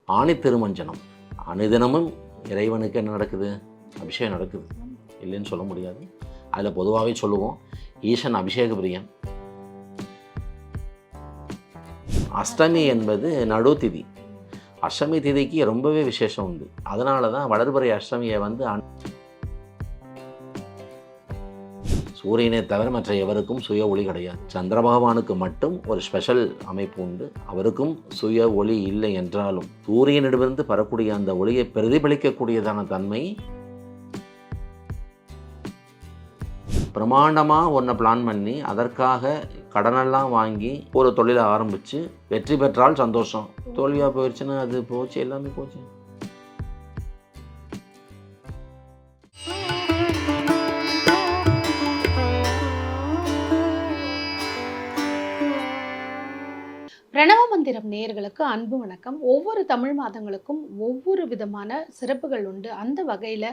ஆணி திருமஞ்சனம் அனுதினமும் இறைவனுக்கு என்ன நடக்குது? அபிஷேகம் நடக்குது, இல்லைன்னு சொல்ல முடியாது. அதில் பொதுவாகவே சொல்லுவோம், ஈசன் அபிஷேக பிரியன். அஷ்டமி என்பது நடுத்திதி. அஷ்டமி திதிக்கு ரொம்பவே விசேஷம் உண்டு. அதனால தான் வளர்பிறை அஷ்டமியை வந்து சூரியனை தவிர மற்ற எவருக்கும் சுய ஒளி கிடையாது. சந்திர பகவானுக்கு மட்டும் ஒரு ஸ்பெஷல் அமைப்பு உண்டு. அவருக்கும் சுய ஒளி இல்லை என்றாலும் சூரியனிடமிருந்து பெறக்கூடிய அந்த ஒளியை பிரதிபலிக்கக்கூடியதான தன்மை. பிரமாண்டமாக ஒன்றை பிளான் பண்ணி அதற்காக கடனெல்லாம் வாங்கி ஒரு தொழிலை ஆரம்பித்து வெற்றி பெற்றால் சந்தோஷம். தோல்வியாக போயிடுச்சுன்னா அது போச்சு, எல்லாமே போச்சு. பிரணவ மந்திரம் நேயர்களுக்கு அன்பு வணக்கம். ஒவ்வொரு தமிழ் மாதங்களுக்கும் ஒவ்வொரு விதமான சிறப்புகள் உண்டு. அந்த வகையில்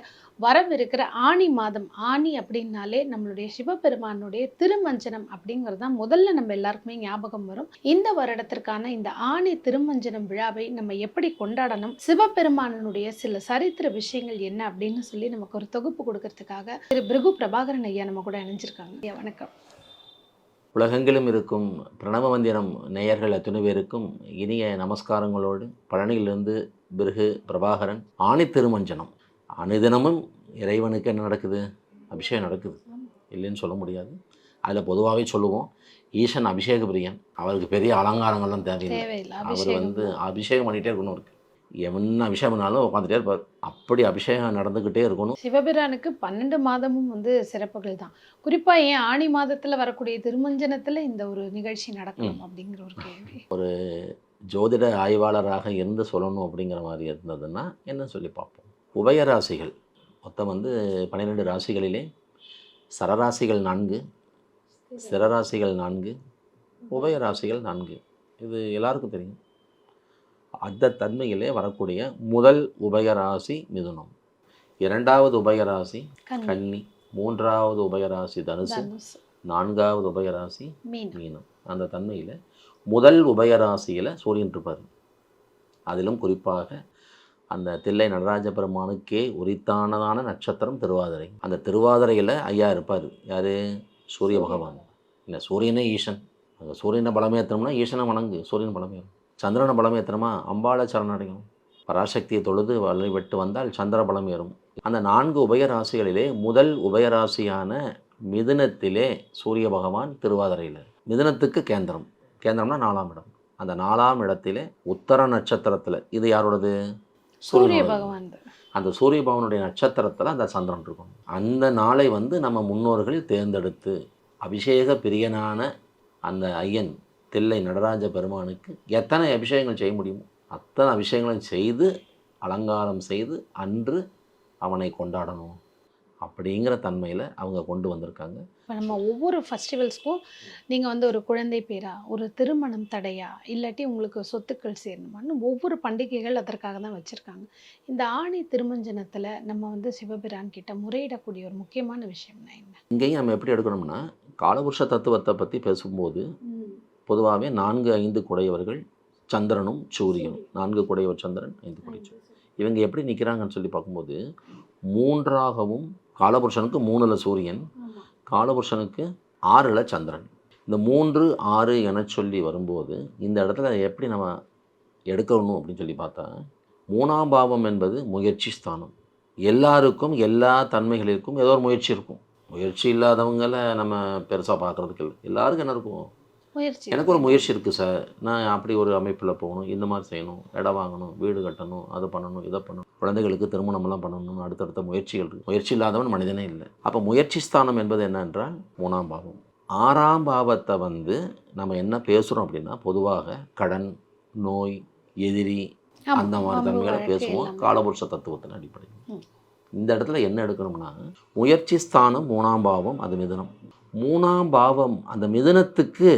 வரவிருக்கிற ஆனி மாதம், ஆனி அப்படின்னாலே நம்மளுடைய சிவபெருமானுடைய திருமஞ்சனம் அப்படிங்கிறது தான் முதல்ல நம்ம எல்லாருக்குமே ஞாபகம் வரும். இந்த வருடத்திற்கான இந்த ஆனி திருமஞ்சனம் விழாவை நம்ம எப்படி கொண்டாடணும், சிவபெருமானனுடைய சில சரித்திர விஷயங்கள் என்ன அப்படின்னு சொல்லி நமக்கு ஒரு தொகுப்பு கொடுக்கறதுக்காக திரு பிருகு பிரபாகரன் ஐயா நம்ம கூட இணைஞ்சிருக்காங்க. ஐயா வணக்கம். உலகெங்கிலும் இருக்கும் பிரணவ மந்திரம் நேயர்கள் அத்தனை பேருக்கும் இனிய நமஸ்காரங்களோடு பழனியிலிருந்து பிருகு பிரபாகரன். ஆணி திருமஞ்சனம் அனுதினமும் இறைவனுக்கு என்ன நடக்குது? அபிஷேகம் நடக்குது, இல்லைன்னு சொல்ல முடியாது. அதில் பொதுவாகவே சொல்லுவோம், ஈசன் அபிஷேக பிரியன். அவருக்கு பெரிய அலங்காரங்கள்லாம் தேவையில்லை. அவர் வந்து அபிஷேகம் பண்ணிகிட்டே இருக்கணும். இருக்கு என்ன அபிஷேகம் பண்ணாலும் உட்காந்துட்டே இருப்பார். அப்படி அபிஷேகம் நடந்துக்கிட்டே இருக்கணும். சிவபிரானுக்கு 12 மாதமும் வந்து சிறப்புகள் தான். குறிப்பாக ஏன் ஆணி மாதத்தில் வரக்கூடிய திருமஞ்சனத்தில் இந்த ஒரு நிகழ்ச்சி நடக்கணும் அப்படிங்கிற ஒரு கேள்வி. ஒரு ஜோதிட ஆய்வாளராக இருந்து சொல்லணும் அப்படிங்கிற மாதிரி இருந்ததுன்னா என்ன சொல்லி பார்ப்போம். உபயராசிகள் மொத்தம் வந்து 12 ராசிகளிலே சரராசிகள் 4, சிரராசிகள் 4, உபயராசிகள் 4. இது எல்லாருக்கும் தெரியும். அந்த தன்மையிலே வரக்கூடிய முதல் உபயராசி மிதுனம், இரண்டாவது உபயராசி கன்னி, மூன்றாவது உபயராசி தனுசு, நான்காவது உபயராசி மீனம். அந்த தன்மையில் முதல் உபயராசியில் சூரியன் இருப்பார். அதிலும் குறிப்பாக அந்த தில்லை நடராஜ பெருமானுக்கே உரித்தானதான நட்சத்திரம் திருவாதிரை. அந்த திருவாதிரையில் ஐயா இருப்பார். யார்? சூரிய பகவான். இல்லை, சூரியனே ஈசன். அங்கே சூரியனை பலமேற்றணும்னா ஈசனை வணங்கு, சூரியன் பலமேறும். சந்திரனை பலம் ஏற்றணுமா, அம்பாளை சரணடையும். பராசக்தியை தொழுது வழிபட்டு வந்தால் சந்திர பலம் ஏறும். அந்த 4 உபயராசிகளிலே முதல் உபயராசியான மிதுனத்திலே சூரிய பகவான் திருவாதிரையில். மிதுனத்துக்கு கேந்திரம். கேந்திரம்னா 4ஆம் இடம். அந்த 4ஆம் இடத்திலே உத்தர நட்சத்திரத்தில், இது யாரோடது? சூரிய பகவான். அந்த சூரிய பகவானுடைய நட்சத்திரத்தில் அந்த சந்திரன் இருக்கும். அந்த நாளை வந்து நம்ம முன்னோர்கள் தேர்ந்தெடுத்து அபிஷேக பிரியனான அந்த ஐயன் தில்லை நடராஜ பெருமானுக்கு எத்தனை அபிஷேகங்கள் செய்ய முடியுமோ அத்தனை அபிஷேகங்களும் செய்து அலங்காரம் செய்து அன்று அவனை கொண்டாடணும் அப்படிங்கிற தன்மையில் அவங்க கொண்டு வந்திருக்காங்க. இப்போ நம்ம ஒவ்வொரு ஃபெஸ்டிவல்ஸ்க்கும் நீங்கள் வந்து ஒரு குழந்தை பேரா, ஒரு திருமணம் தடையா, இல்லாட்டி உங்களுக்கு சொத்துக்கள் சேரணுமான்னு ஒவ்வொரு பண்டிகைகள் அதற்காக தான் வச்சுருக்காங்க. இந்த ஆணி திருமஞ்சனத்தில் நம்ம வந்து சிவபிரான் கிட்ட முறையிடக்கூடிய ஒரு முக்கியமான விஷயம்னா என்ன? இங்கேயும் நம்ம எப்படி எடுக்கணும்னா, காலபுருஷ தத்துவத்தை பற்றி பேசும்போது பொதுவாகவே 4-5 குடையவர்கள் சந்திரனும் சூரியனும். 4 குடையவர் சந்திரன், 5 குடை சூரியன். இவங்க எப்படி நிற்கிறாங்கன்னு சொல்லி பார்க்கும்போது 3ஆகவும் காலபுருஷனுக்கு 3ல் சூரியன், காலபுருஷனுக்கு 6ல் சந்திரன். இந்த 3, 6 என சொல்லி வரும்போது இந்த இடத்துல எப்படி நம்ம எடுக்கணும் அப்படின்னு சொல்லி பார்த்தா, 3ஆம் பாவம் என்பது முயற்சி ஸ்தானம். எல்லாருக்கும் எல்லா தன்மைகளிற்கும் ஏதோ ஒரு முயற்சி இருக்கும். முயற்சி இல்லாதவங்களை நம்ம பெருசாக பார்க்குறதுக்கு இல்லை. எல்லாருக்கும் என்ன இருக்கும்? முயற்சி. எனக்கு ஒரு முயற்சி இருக்குது சார், நான் அப்படி ஒரு அமைப்பில் போகணும், இந்த மாதிரி செய்யணும், இடம் வாங்கணும், வீடு கட்டணும், அதை பண்ணணும், இதை பண்ணணும், குழந்தைகளுக்கு திருமணமெல்லாம் பண்ணணும், அடுத்தடுத்த முயற்சிகள் இருக்குது. முயற்சி இல்லாதவன் மனிதனே இல்லை. அப்போ முயற்சி ஸ்தானம் என்பது என்னென்றால் 3ஆம் பாவம். 6ஆம் பாவத்தை வந்து நம்ம என்ன பேசுகிறோம் அப்படின்னா, பொதுவாக கடன், நோய், எதிரி, அந்த மாதிரி தன்மைகளை பேசுவோம் காலபுருஷ தத்துவத்தின் அடிப்படையில். இந்த இடத்துல என்ன எடுக்கணும்னா, முயற்சி ஸ்தானம் 3ஆம் பாவம், அது மிதுனம். 3ஆம் பாவம் அந்த மிதுனத்துக்கு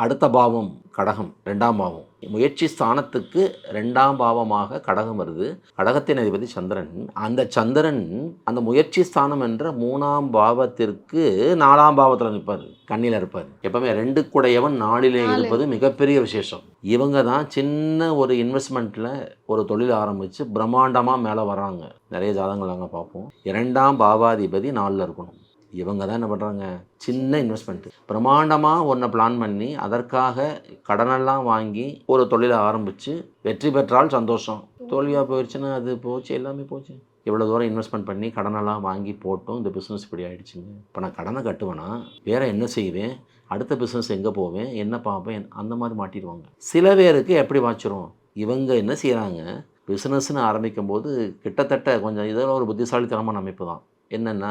அடுத்த பாவம் கடகம் 2ஆம் பாவம். முயற்சி ஸ்தானத்துக்கு 2ஆம் பாவமாக கடகம் வருது. கடகத்தின் அதிபதி சந்திரன். அந்த சந்திரன் அந்த முயற்சி ஸ்தானம் என்ற 3ஆம் பாவத்திற்கு 4ஆம் பாவத்தில் நிற்பார், கண்ணியில் இருப்பார். எப்பவுமே 2 குடையவன் 4லே இருப்பது மிகப்பெரிய விசேஷம். இவங்க தான் சின்ன ஒரு இன்வெஸ்ட்மெண்ட்டில் ஒரு தொழில் ஆரம்பித்து பிரம்மாண்டமாக மேலே வராங்க. நிறைய ஜாதகங்கள் நாங்கள் பார்ப்போம். 2ஆம் பாவாதிபதி 4ல் இருக்கணும். இவங்க தான் என்ன பண்ணுறாங்க, சின்ன இன்வெஸ்ட்மெண்ட்டு பிரம்மாண்டமாக ஒன்றை பிளான் பண்ணி அதற்காக கடனெல்லாம் வாங்கி ஒரு தொழிலை ஆரம்பித்து வெற்றி பெற்றால் சந்தோஷம். தோல்வியாக போயிடுச்சுன்னா அது போச்சு, எல்லாமே போச்சு. இவ்வளோ தூரம் இன்வெஸ்ட்மெண்ட் பண்ணி கடனெல்லாம் வாங்கி போட்டோம், இந்த பிஸ்னஸ் இப்படி ஆகிடுச்சுங்க. இப்போ நான் கடனை கட்டுவேன்னா வேறு என்ன செய்வேன், அடுத்த பிஸ்னஸ் எங்கே போவேன், என்ன பார்ப்பேன், அந்த மாதிரி மாட்டிடுவாங்க. சில பேருக்கு எப்படி வாச்சிரும், இவங்க என்ன செய்கிறாங்க, பிஸ்னஸ்ன்னு ஆரம்பிக்கும் போது கிட்டத்தட்ட கொஞ்சம் இதெல்லாம் ஒரு புத்திசாலித்தனமான அமைப்பு தான். என்னென்னா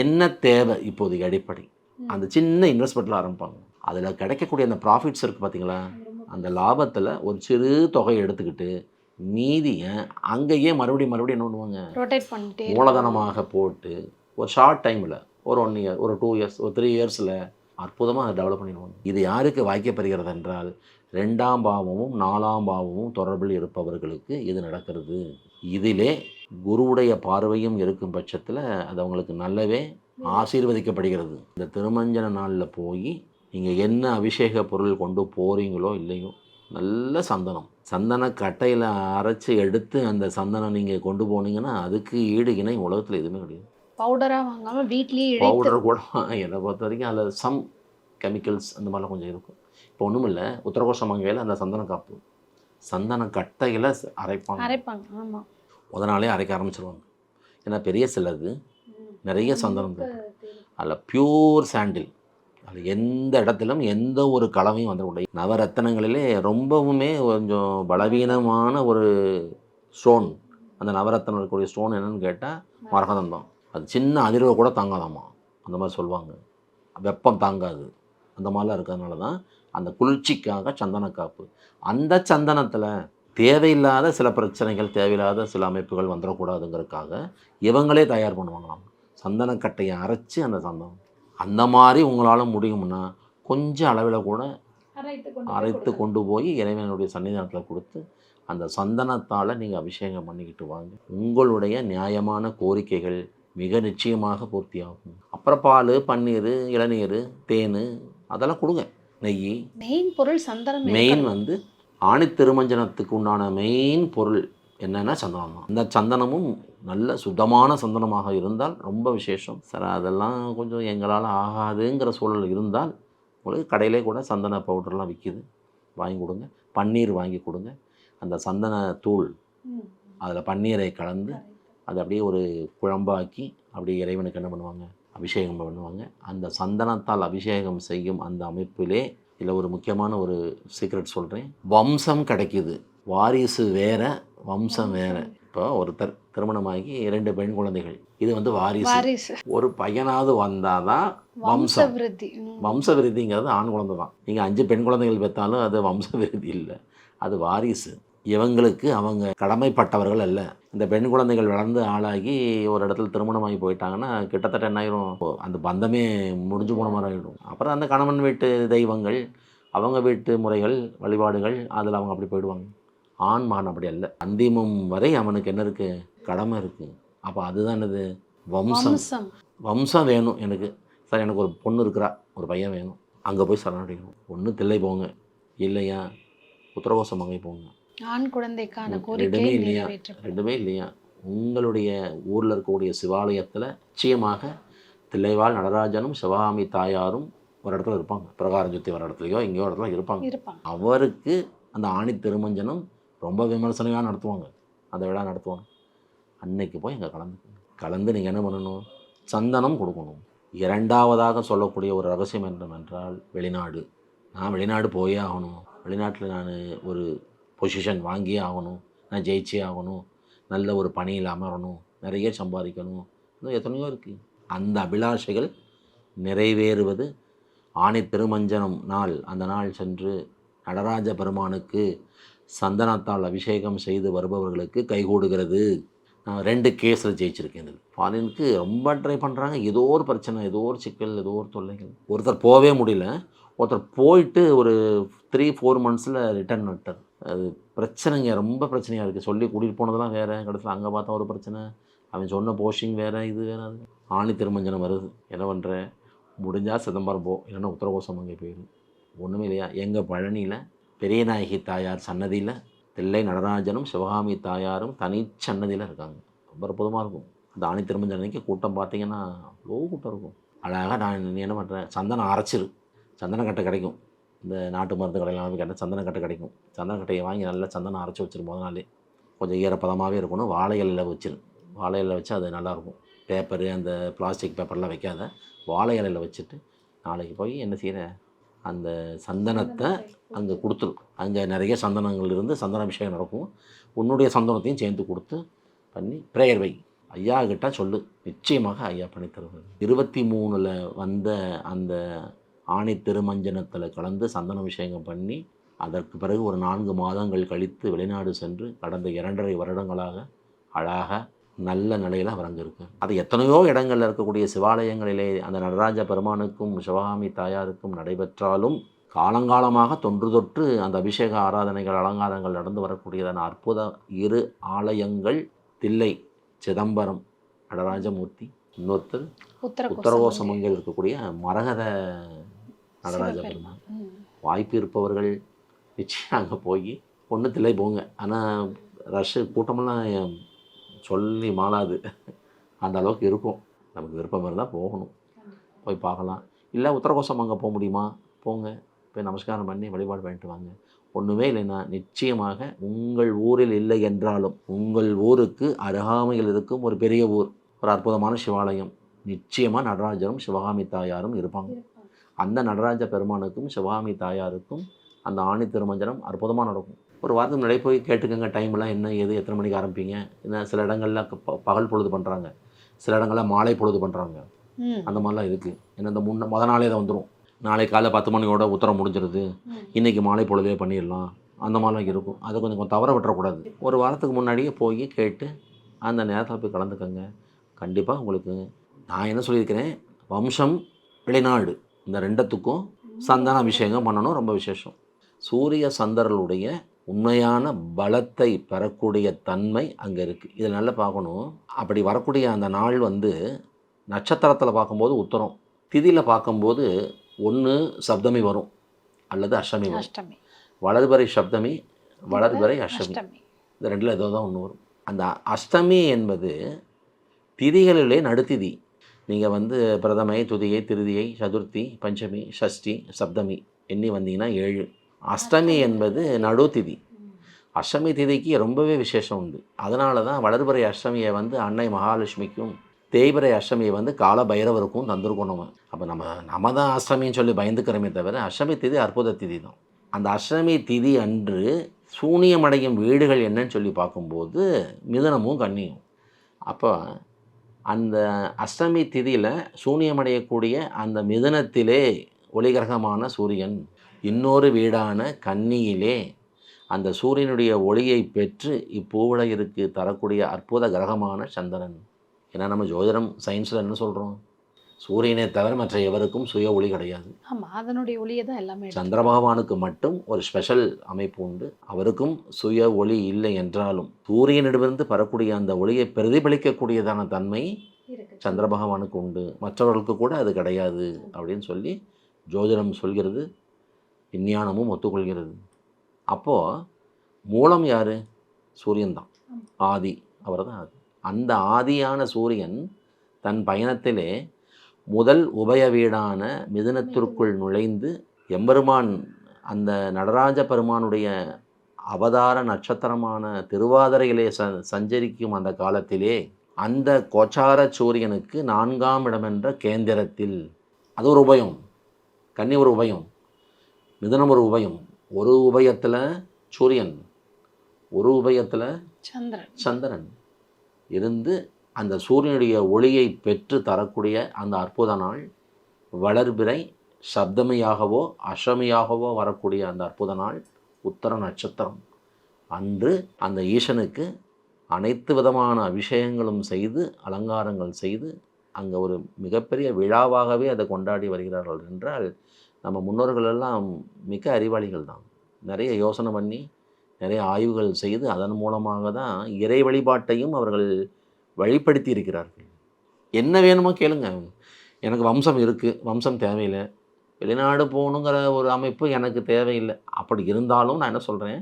என்ன தேவை இப்போதைக்கு அடிப்படை, அந்த சின்ன இன்வெஸ்ட்மெண்ட்டில் ஆரம்பிப்பாங்க. அதில் கிடைக்கக்கூடிய அந்த ப்ராஃபிட்ஸ் இருக்குது பார்த்தீங்களா, அந்த லாபத்தில் ஒரு சிறு தொகையை எடுத்துக்கிட்டு மீதியை அங்கேயே மறுபடியும் என்ன பண்ணுவாங்க, ரொட்டேட் பண்ணிட்டு மூலதனமாக போட்டு ஒரு ஷார்ட் டைமில் ஒரு 1 இயர், ஒரு 2 இயர்ஸ், ஒரு 3 இயர்ஸில் அற்புதமாக அதை டெவலப் பண்ணிடுவாங்க. இது யாருக்கு வாய்க்கப்படுகிறது என்றால் 2ஆம் பாவமும் 4ஆம் பாவமும் தொடர்பில் இருப்பவர்களுக்கு இது நடக்கிறது. இதிலே குருவுடைய பார்வையும் இருக்கும் பட்சத்தில் அது அவங்களுக்கு நல்லவே ஆசீர்வதிக்கப்படுகிறது. இந்த திருமஞ்சன நாளில் போய் நீங்கள் என்ன அபிஷேக பொருள் கொண்டு போகிறீங்களோ இல்லையோ, நல்ல சந்தன கட்டையில் அரைச்சி எடுத்து அந்த சந்தனம் நீங்கள் கொண்டு போனீங்கன்னா அதுக்கு ஈடு இணை உலகத்தில் எதுவுமே கிடையாது. பவுடராக வாங்காமல் வீட்லேயே பவுடர் கூட என்னை பொறுத்த வரைக்கும் அதில் சம் கெமிக்கல்ஸ் அந்த மாதிரிலாம் கொஞ்சம் இருக்கும். இப்போ ஒன்றும் இல்லை, உத்தரகோஷ மங்கையில் அந்த சந்தன காப்பு சந்தன கட்டையில் அரைப்பாங்க. ஆமாம், முத நாளே அரைக்க ஆரம்பிச்சிருவாங்க. ஏன்னா பெரிய சிலது நிறைய சந்தனம் அதில் பியூர் சாண்டில், அதில் எந்த இடத்திலும் எந்த ஒரு கலவையும் வந்துடக்கூடாது. நவரத்தனங்களிலே ரொம்பவுமே கொஞ்சம் பலவீனமான ஒரு ஸ்டோன், அந்த நவரத்தனம் இருக்கக்கூடிய ஸ்டோன் என்னென்னு கேட்டால் மரகதம் தான். அது சின்ன அதிர்வை கூட தாங்காதாம்மா, அந்த மாதிரி சொல்லுவாங்க. வெப்பம் தாங்காது, அந்த மாதிரிலாம் இருக்கிறதுனால தான் அந்த குளிர்ச்சிக்காக சந்தன காப்பு. அந்த சந்தனத்தில் தேவையில்லாத சில பிரச்சனைகள், தேவையில்லாத சில அமைப்புகள் வந்துடக்கூடாதுங்கிறதுக்காக இவங்களே தயார் பண்ணுவாங்களாம். சந்தனக்கட்டையை அரைச்சி அந்த சந்தனம், அந்த மாதிரி உங்களால் முடியும்னா கொஞ்சம் அளவில் கூட அரைத்து கொண்டு போய் இறைவனுடைய சன்னிதானத்தில் கொடுத்து அந்த சந்தனத்தால் நீங்கள் அபிஷேகம் பண்ணிக்கிட்டு வாங்க. உங்களுடைய நியாயமான கோரிக்கைகள் மிக நிச்சயமாக பூர்த்தியாகும். அப்புறம் பால், பன்னீர், இளநீர், தேன் அதெல்லாம் கொடுங்க. நெய், மெயின் பொருள் சந்தனம். மெயின் வந்து ஆணி திருமஞ்சனத்துக்கு உண்டான மெயின் பொருள் என்னென்னா சந்தனம் தான். இந்த சந்தனமும் நல்ல சுத்தமான சந்தனமாக இருந்தால் ரொம்ப விசேஷம். சார் அதெல்லாம் கொஞ்சம் எங்களால் ஆகாதுங்கிற சூழல் இருந்தால் உங்களுக்கு கடையிலே கூட சந்தன பவுடர்லாம் விற்கிது, வாங்கி கொடுங்க. பன்னீர் வாங்கி கொடுங்க. அந்த சந்தன தூள் அதில் பன்னீரை கலந்து அதை அப்படியே ஒரு குழம்பாக்கி அப்படியே இறைவனுக்கு என்ன பண்ணுவாங்க, அபிஷேகம் பண்ணுவாங்க. அந்த சந்தனத்தால் அபிஷேகம் செய்யும் அந்த அமைப்பிலே இதில் ஒரு முக்கியமான ஒரு சீக்ரெட் சொல்கிறேன். வம்சம் கிடைக்கிது. வாரிசு வேறு, வம்சம் வேறு. இப்போ ஒருத்தர் திருமணமாகி 2 பெண் குழந்தைகள், இது வந்து வாரிசு. ஒரு பையனாவது வந்தால் தான் வம்சம். வம்ச விருத்திங்கிறது ஆண் குழந்தை தான். நீங்கள் 5 பெண் குழந்தைகள் பெற்றாலும் அது வம்ச விருத்தி இல்லை, அது வாரிசு. இவங்களுக்கு அவங்க கடமைப்பட்டவர்கள் அல்ல. இந்த பெண் குழந்தைகள் வளர்ந்து ஆளாகி ஒரு இடத்துல திருமணமாகி போயிட்டாங்கன்னா கிட்டத்தட்ட என்ன ஆயிரும், அந்த பந்தமே முடிஞ்சு போன மாதிரி ஆகிடும். அப்புறம் அந்த கணவன் வீட்டு தெய்வங்கள், அவங்க வீட்டு முறைகள், வழிபாடுகள், அதில் அவங்க அப்படி போயிடுவாங்க. ஆண் மகன் அப்படி அல்ல. அந்திமம் வரை அவனுக்கு என்ன இருக்குது, கடமை இருக்குது. அப்போ அதுதான் என்னது, வம்சம். வம்சம் வேணும் எனக்கு. சார் எனக்கு ஒரு பொண்ணு இருக்கிறா, ஒரு பையன் வேணும், அங்கே போய் சரணடையணும். ஒன்று தில்லை போங்க, இல்லையா உத்தரகோசம் மங்கை போங்க. ஆண் குழந்தைக்கான ரெண்டுமே இல்லையா உங்களுடைய ஊரில் இருக்கக்கூடிய சிவாலயத்தில் நிச்சயமாக தில்லைவாழ் நடராஜனும் சிவகாமி தாயாரும் ஒரு இடத்துல இருப்பாங்க. பிரகாரம் சுற்றி வர இடத்துலையோ எங்கேயோ இடத்துல இருப்பாங்க. அவருக்கு அந்த ஆணி திருமஞ்சனம் ரொம்ப விமர்சனையாக நடத்துவாங்க, அந்த விழா நடத்துவாங்க. அன்னைக்கு போய் இங்கே கலந்து நீங்கள் என்ன பண்ணணும், சந்தனம் கொடுக்கணும். 2ஆவதாக சொல்லக்கூடிய ஒரு ரகசியம் என்னவென்றால் வெளிநாடு. நான் வெளிநாடு போயே ஆகணும், வெளிநாட்டில் நான் ஒரு பொசிஷன் வாங்கியே ஆகணும், நான் ஜெயிச்சே ஆகணும், நல்ல ஒரு பணியில் அமரணும், நிறைய சம்பாதிக்கணும், இன்னும் எத்தனையோ இருக்குது. அந்த அபிலாஷைகள் நிறைவேறுவது ஆணி திருமஞ்சனம் நாள். அந்த நாள் சென்று நடராஜ பெருமானுக்கு சந்தனத்தால் அபிஷேகம் செய்து வருபவர்களுக்கு கைகூடுகிறது. நான் 2 கேஸில் ஜெயிச்சிருக்கேன். ஃபாரினுக்கு ரொம்ப ட்ரை பண்ணுறாங்க, ஏதோ ஒரு பிரச்சனை, ஏதோ ஒரு சிக்கல், ஏதோ ஒரு தொல்லைகள். ஒருத்தர் போகவே முடியல, ஒருத்தர் போயிட்டு ஒரு 3-4 மந்த்ஸில் ரிட்டர்ன் வந்துட்டார். அது பிரச்சனைங்க, ரொம்ப பிரச்சனையாக இருக்குது. சொல்லி கூட்டிகிட்டு போனதெல்லாம் வேறு, கடைசியில் அங்கே பார்த்தா ஒரு பிரச்சனை, அவன் சொன்ன போஸ்டிங் வேறு, இது வேறு. அது ஆணி திருமஞ்சனம் வருது, என்ன பண்ணுற, முடிஞ்சால் சிதம்பரம் போ, இல்லைன்னா உத்தரகோசம் அங்கே போயிடும். ஒன்றுமே இல்லையா, எங்கள் பழனியில் பெரியநாயகி தாயார் சன்னதியில் தில்லை நடராஜனும் சிவகாமி தாயாரும் தனிச்சன்னதியில் இருக்காங்க. ரொம்ப அற்புதமாக இருக்கும். அந்த ஆணி திருமஞ்சன அன்னைக்கு கூட்டம் பார்த்தீங்கன்னா அவ்வளோ கூட்டம் இருக்கும். அழகாக நான் நீ என்ன பண்ணுறேன், சந்தனம் அரைச்சிரு, சந்தனக்கட்டை கிடைக்கும். இந்த நாட்டு மருந்து கடையில் கேட்டால் சந்தனக்கட்டை கிடைக்கும். சந்தனக்கட்டையை வாங்கி நல்லா சந்தனம் அரைச்சி வச்சிரு. முதல் நாளே கொஞ்சம் ஈரப்பதமாகவே இருக்கணும். வாழை இலையில் வச்சிரு. வாழை இலையில் வச்சு அது நல்லாயிருக்கும். பேப்பரு, அந்த பிளாஸ்டிக் பேப்பர்லாம் வைக்காத, வாழை இலையில் வச்சுட்டு நாளைக்கு போய் என்ன செய்கிற, அந்த சந்தனத்தை அங்கே கொடுத்துரு. அங்கே நிறைய சந்தனங்கள் இருந்து சந்தன அபிஷேகம் நடக்கும். உன்னுடைய சந்தனத்தையும் சேர்ந்து கொடுத்து பண்ணி ப்ரேயர் வை. ஐயா கிட்ட சொல்லு, நிச்சயமாக ஐயா பண்ணி தருவார். 23 வந்த அந்த ஆணி திருமஞ்சனத்தில் கலந்து சந்தன அபிஷேகம் பண்ணி, அதற்கு பிறகு ஒரு 4 மாதங்கள் கழித்து வெளிநாடு சென்று கடந்த 2.5 வருடங்களாக அழகாக நல்ல நிலையில் அவர் அங்கே இருக்கு. அது எத்தனையோ இடங்களில் இருக்கக்கூடிய சிவாலயங்களிலே அந்த நடராஜ பெருமானுக்கும் சிவகாமி தாயாருக்கும் நடைபெற்றாலும் காலங்காலமாக தொன்று தொற்று அந்த அபிஷேக ஆராதனைகள் அலங்காரங்கள் நடந்து வரக்கூடியதான அற்புத 2 ஆலயங்கள் தில்லை சிதம்பரம் நடராஜமூர்த்தி, இன்னொருத்தர் உத்தரகோசமங்கள் இருக்கக்கூடிய மரகத நடராஜ பெருமான். வாய்ப்பு இருப்பவர்கள் நிச்சயம் அங்கே போய் ஒன்று தில்லை போங்க. ஆனால் ரஷ்ஷு கூட்டமெல்லாம் சொல்லி மாளாது, அந்த அளவுக்கு இருக்கும். நமக்கு விருப்பம் இருந்தால் போகணும், போய் பார்க்கலாம். இல்லை உத்தரகோசம் அங்கே போக முடியுமா, போங்க, போய் நமஸ்காரம் பண்ணி வழிபாடு பண்ணிட்டு வாங்க. ஒன்றுமே இல்லைன்னா நிச்சயமாக உங்கள் ஊரில் இல்லை என்றாலும் உங்கள் ஊருக்கு அருகாமையில் இருக்கும் ஒரு பெரிய ஊர், ஒரு அற்புதமான சிவாலயம், நிச்சயமாக நடராஜரும் சிவகாமி தாயாரும் இருப்பாங்க. அந்த நடராஜ பெருமானுக்கும் சிவகாமி தாயாருக்கும் அந்த ஆணி திருமஞ்சனம் அற்புதமாக நடக்கும். ஒரு வாரத்துக்கு முன்னாடி போய் கேட்டுக்கோங்க, டைம்லாம் என்ன ஏது, எத்தனை மணிக்கு ஆரம்பிப்பீங்க. ஏன்னா சில இடங்களில் பகல் பொழுது பண்ணுறாங்க, சில இடங்களில் மாலை பொழுது பண்ணுறாங்க, அந்த மாதிரிலாம் இருக்குது. ஏன்னா இந்த மொதல் நாளே தான் வந்துடும். நாளை காலை 10 மணியோட உத்தரம் முடிஞ்சிருது, இன்றைக்கி மாலை பொழுதே பண்ணிடலாம், அந்த மாதிரிலாம் இருக்கும். அதை கொஞ்சம் தவற விட்டுறக்கூடாது. ஒரு வாரத்துக்கு முன்னாடியே போய் கேட்டு அந்த நேரத்தில் போய் கலந்துக்கங்க. கண்டிப்பாக உங்களுக்கு நான் என்ன சொல்லியிருக்கிறேன், வம்சம் வெளிநாடு இந்த 2த்துக்கும் சந்தன அபிஷேகம் பண்ணணும், ரொம்ப விசேஷம். சூரிய சந்திரனுடைய உண்மையான பலத்தை பெறக்கூடிய தன்மை அங்கே இருக்குது. இதில் நல்லா பார்க்கணும். அப்படி வரக்கூடிய அந்த நாள் நட்சத்திரத்தில் பார்க்கும்போது உத்தரம், திதியில் பார்க்கும்போது ஒன்று சப்தமி வரும் அல்லது அஷ்டமி வரும். வளர்பிறை சப்தமி, வளர்பிறை அஷ்டமி, இந்த 2ல் ஏதோ தான் ஒன்று வரும். அந்த அஷ்டமி என்பது திதிகளிலே நடுத்திதி. நீங்கள் பிரதமை, துதியை, திருதியை, சதுர்த்தி, பஞ்சமி, ஷஷ்டி, சப்தமி எண்ணி வந்தீங்கன்னா 7. அஷ்டமி என்பது நடுத்திதி. அஷ்டமி திதிக்கு ரொம்பவே விசேஷம் உண்டு. அதனால தான் வளர்பிறை அஷ்டமியை அன்னை மகாலட்சுமிக்கும், தேய்பிறை அஷ்டமியை கால பைரவருக்கும் தந்திருக்கோம் நம்ம. அப்போ நம்ம தான் அஷ்டமின்னு சொல்லி பயந்துக்கிறோமே தவிர அஷ்டமி திதி அற்புத திதி தான். அந்த அஷ்டமி திதி அன்று சூனியமடையும் வீடுகள் என்னன்னு சொல்லி பார்க்கும்போது மிதுனமும் கன்னியும். அப்போ அந்த அஷ்டமி திதியில் சூனியமடையக்கூடிய அந்த மிதுனத்திலே ஒளிகிரகமான சூரியன், இன்னொரு வீடான கன்னியிலே அந்த சூரியனுடைய ஒளியை பெற்று இப்பூவுலகிற்கு தரக்கூடிய அற்புத கிரகமான சந்திரன். ஏன்னா நம்ம ஜோதிடம் சயின்ஸில் என்ன சொல்கிறோம், சூரியனை தவிர மற்ற எவருக்கும் சுய ஒளி கிடையாது. ஆமாம், அதனுடைய ஒளியை தான் எல்லாமே. சந்திர பகவானுக்கு மட்டும் ஒரு ஸ்பெஷல் அமைப்பு உண்டு. அவருக்கும் சுய ஒளி இல்லை என்றாலும் சூரியனிடமிருந்து பெறக்கூடிய அந்த ஒளியை பிரதிபலிக்கக்கூடியதான தன்மை சந்திர பகவானுக்கு உண்டு. மற்றவர்களுக்கு கூட அது கிடையாது அப்படின்னு சொல்லி ஜோதிடம் சொல்கிறது, விஞ்ஞானமும் ஒத்துக்கொள்கிறது. அப்போது மூலம் யார், சூரியன் தான், ஆதி, அவர் தான் ஆதி. அந்த ஆதியான சூரியன் தன் பயணத்திலே முதல் உபய வீடான மிதுனத்திற்குள் நுழைந்து எம்பெருமான் அந்த நடராஜ பெருமானுடைய அவதார நட்சத்திரமான திருவாதிரையிலே சஞ்சரிக்கும் அந்த காலத்திலே அந்த கோச்சார சூரியனுக்கு 4ஆம் இடம் என்ற கேந்திரத்தில், அது ஒரு உபயம், கன்னி ஒரு உபயம், மிதுனம் ஒரு உபயம். ஒரு உபயத்தில் சூரியன், ஒரு உபயத்தில் சந்திரன் இருந்து அந்த சூரியனுடைய ஒளியை பெற்று தரக்கூடிய அந்த அற்புத நாள் வளர்பிறை சப்தமியாகவோ அஷ்டமியாகவோ வரக்கூடிய அந்த அற்புத நாள் உத்தர நட்சத்திரம் அன்று அந்த ஈசனுக்கு அனைத்து விதமான அபிஷேகங்களும் செய்து அலங்காரங்கள் செய்து அங்கே ஒரு மிகப்பெரிய விழாவாகவே அதை கொண்டாடி வருகிறார்கள் என்றால் நம்ம முன்னோர்கள் எல்லாம் மிக அறிவாளிகள் தான். நிறைய யோசனை பண்ணி, நிறைய ஆய்வுகள் செய்து அதன் மூலமாக தான் இறை வழிபாட்டையும் அவர்கள் வழிப்படுத்தி இருக்கிறார்கள். என்ன வேணுமோ கேளுங்க. எனக்கு வம்சம் இருக்குது, வம்சம் தேவையில்லை, வெளிநாடு போகணுங்கிற ஒரு அமைப்பு எனக்கு தேவையில்லை. அப்படி இருந்தாலும் நான் என்ன சொல்கிறேன்,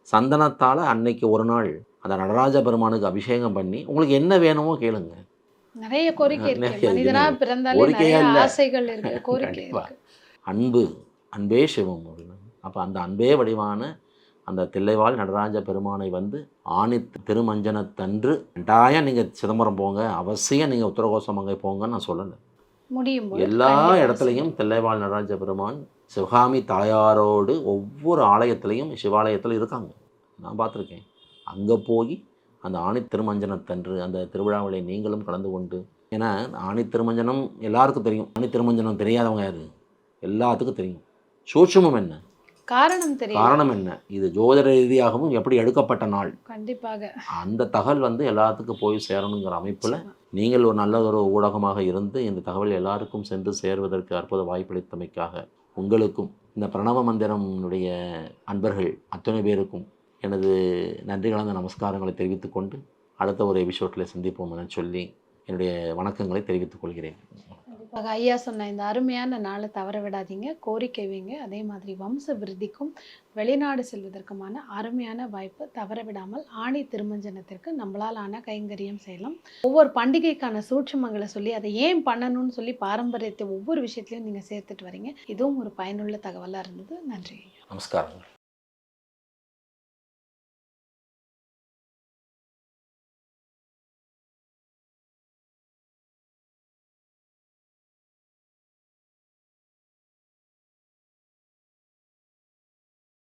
சந்தனத்தால் அன்னைக்கு ஒரு நாள் அந்த நடராஜ பெருமானுக்கு அபிஷேகம் பண்ணி உங்களுக்கு என்ன வேணுமோ கேளுங்க. நிறைய கோரிக்கை இருக்கு. நிறைய மனிதனா இதுன்னு பிறந்தாலே கோரிக்கையே நிறைய இல்லை. ஆசைகள் இருக்கு, கோரிக்கை கண்டிப்பாக இருக்கு. அன்பு, அன்பே சிவம் அப்படின்னு. அப்போ அந்த அன்பே வடிவான அந்த தில்லைவாழ் நடராஜ பெருமானை வந்து ஆணி திருமஞ்சனத்தன்று கட்டாயம் நீங்கள் சிதம்பரம் போங்க, அவசியம் நீங்கள் உத்தரகோசமங்கை போங்கன்னு நான் சொல்லலை. முடியும் போது எல்லா கண்டிப்பா இடத்துலையும் தில்லைவாழ் நடராஜ பெருமான் சிவகாமி தாயாரோடு ஒவ்வொரு ஆலயத்திலையும் சிவாலயத்தில் இருக்காங்க, நான் பார்த்துருக்கேன். அங்கே போய் அந்த ஆணி திருமஞ்சனத்தன்று அந்த திருவிழாவிலே நீங்களும் கலந்து கொண்டு, ஏன்னா ஆணி திருமஞ்சனம் எல்லாருக்கும் தெரியும். ஆணி திருமஞ்சனம் தெரியாதவங்க யாரு? எல்லாத்துக்கும் தெரியும். சூட்சுமம் என்ன, காரணம் தெரியும். காரணம் என்ன, இது ஜோதிட ரீதியாகவும் எப்படி எடுக்கப்பட்ட நாள், கண்டிப்பாக அந்த தகவல் வந்து எல்லாத்துக்கும் போய் சேரணுங்கிற அமைப்பில் நீங்கள் ஒரு நல்ல ஒரு ஊடகமாக இருந்து இந்த தகவல் எல்லாருக்கும் சென்று சேர்வதற்கு அற்புத வாய்ப்பளித்தமைக்காக உங்களுக்கும் இந்த பிரணவ மந்திரம்னுடைய அன்பர்கள் அத்தனை பேருக்கும் எனது நன்றி கலந்த நமஸ்காரங்களை தெரிவித்துக்கொண்டு அடுத்த ஒரு எபிசோட்டில் சந்திப்போம் என சொல்லி என்னுடைய வணக்கங்களை தெரிவித்துக் கொள்கிறேன். கண்டிப்பாக ஐயா சொன்ன இந்த அருமையான நாளை தவற விடாதீங்க, கோரிக்கை வைங்க. அதே மாதிரி வம்ச விருத்திக்கும் வெளிநாடு செல்வதற்குமான அருமையான வாய்ப்பு தவற விடாமல் ஆணி திருமஞ்சனத்திற்கு நம்மளால் ஆன கைங்கரியம் செய்யலாம். ஒவ்வொரு பண்டிகைக்கான சூட்சுமங்களை சொல்லி அதை ஏன் பண்ணணும்னு சொல்லி பாரம்பரியத்தை ஒவ்வொரு விஷயத்துலையும் நீங்கள் சேர்த்துட்டு வரீங்க. இதுவும் ஒரு பயனுள்ள தகவலாக இருந்தது. நன்றி. நமஸ்காரங்கள்.